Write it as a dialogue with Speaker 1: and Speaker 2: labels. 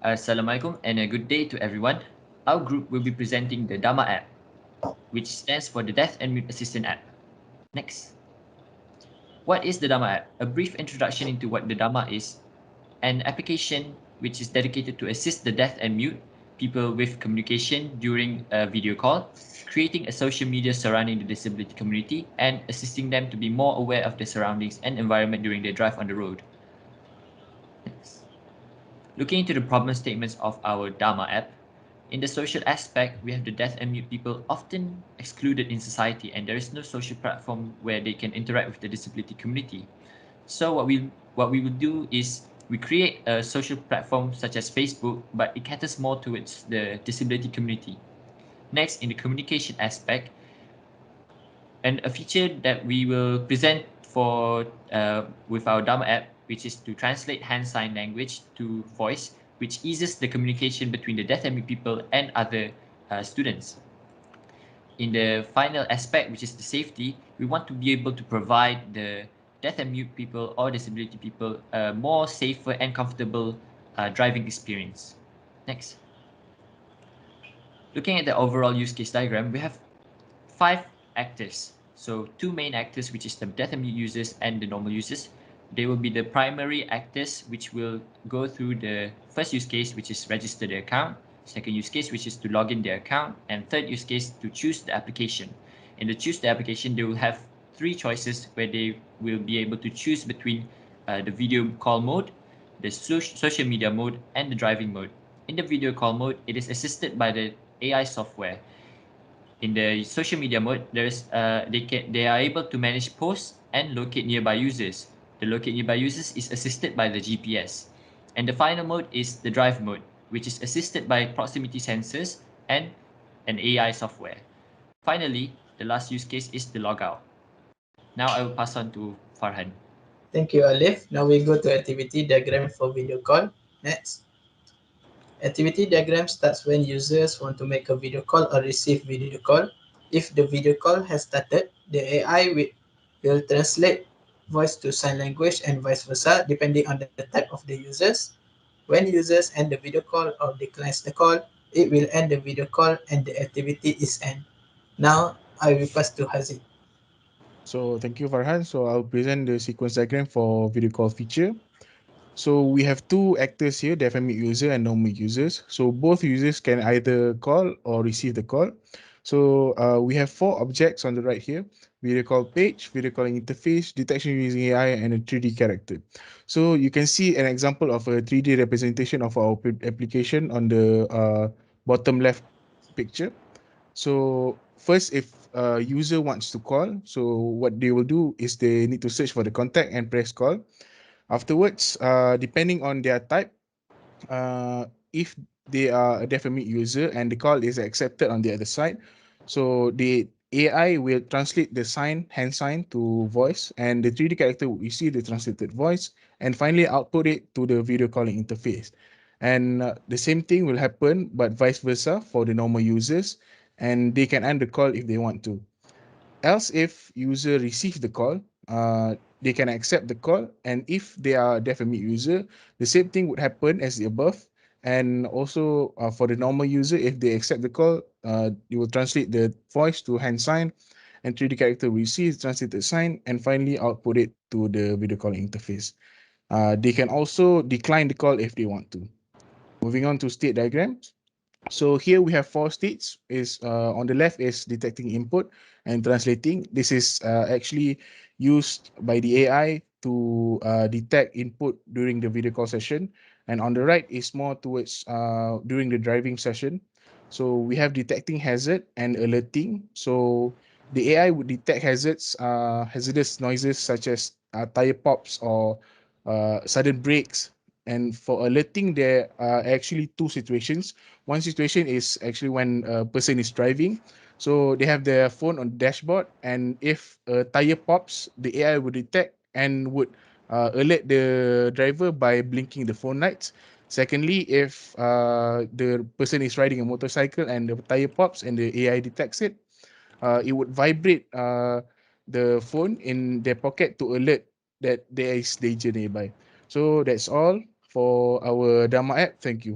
Speaker 1: Assalamualaikum and a good day to everyone. Our group will be presenting the DAMA app, which stands for the Deaf and Mute Assistant app. Next. What is the DAMA app? A brief introduction into what the DAMA is. An application which is dedicated to assist the deaf and mute people with communication during a video call, creating a social media surrounding the disability community, and assisting them to be more aware of their surroundings and environment during their drive on the road. Next. Looking into the problem statements of our Dharma app, in the social aspect, we have the deaf and mute people often excluded in society, and there is no social platform where they can interact with the disability community. So what we will do is we create a social platform such as Facebook, but it caters more towards the disability community. Next, in the communication aspect, and a feature that we will present for with our Dharma app, which is to translate hand sign language to voice, which eases the communication between the deaf and mute people and other students. In the final aspect, which is the safety, we want to be able to provide the deaf and mute people or disability people a more safer and comfortable driving experience. Next. Looking at the overall use case diagram, we have 5 actors. So 2 main actors, which is the deaf and mute users and the normal users. They will be the primary actors, which will go through the first use case, which is register the account, second use case, which is to log in their account, and third use case to choose the application. In the choose the application, they will have 3 choices where they will be able to choose between the video call mode, the social media mode, and the driving mode. In the video call mode, it is assisted by the AI software. In the social media mode, they are able to manage posts and locate nearby users. The locate nearby users is assisted by the GPS. And the final mode is the drive mode, which is assisted by proximity sensors and an AI software. Finally, the last use case is the logout. Now I will pass on to Farhan.
Speaker 2: Thank you, Alif. Now we go to activity diagram for video call. Next. Activity diagram starts when users want to make a video call or receive video call. If the video call has started, the AI will translate voice to sign language and vice versa, depending on the type of the users. When users end the video call or declines the call, it will end the video call and the activity is end. Now I will pass to Hazeeq.
Speaker 3: So thank you, Farhan. So I'll present the sequence diagram for video call feature. So we have 2 actors here, deaf and mute user and normal users. So both users can either call or receive the call. So we have 4 objects on the right here: video call page, video calling interface, detection using AI, and a 3D character. So you can see an example of a 3D representation of our application on the bottom left picture. So first, if a user wants to call, so what they will do is they need to search for the contact and press call. Afterwards, depending on their type, if they are a deaf and mute user and the call is accepted on the other side, so the AI will translate the hand sign to voice, and the 3D character will receive the translated voice and finally output it to the video calling interface. And the same thing will happen, but vice versa for the normal users, and they can end the call if they want to. Else, if user receives the call, they can accept the call, and if they are deaf and mute user, the same thing would happen as the above. And also for the normal user, if they accept the call, you will translate the voice to hand sign, and 3D character will receive translated sign, and finally output it to the video calling interface. They can also decline the call if they want to. Moving on to state diagrams. So here we have 4 states. Is on the left is detecting input and translating. This is actually used by the AI to detect input during the video call session. And on the right is more towards during the driving session. So we have detecting hazard and alerting. So the AI would detect hazardous noises such as tire pops or sudden brakes. And for alerting, there are actually 2 situations. One situation is actually when a person is driving. So they have their phone on the dashboard, and if a tire pops, the AI would detect and would alert the driver by blinking the phone lights. Secondly, if the person is riding a motorcycle and the tire pops and the AI detects it would vibrate the phone in their pocket to alert that there is danger nearby. So that's all for our Dharma app. Thank you.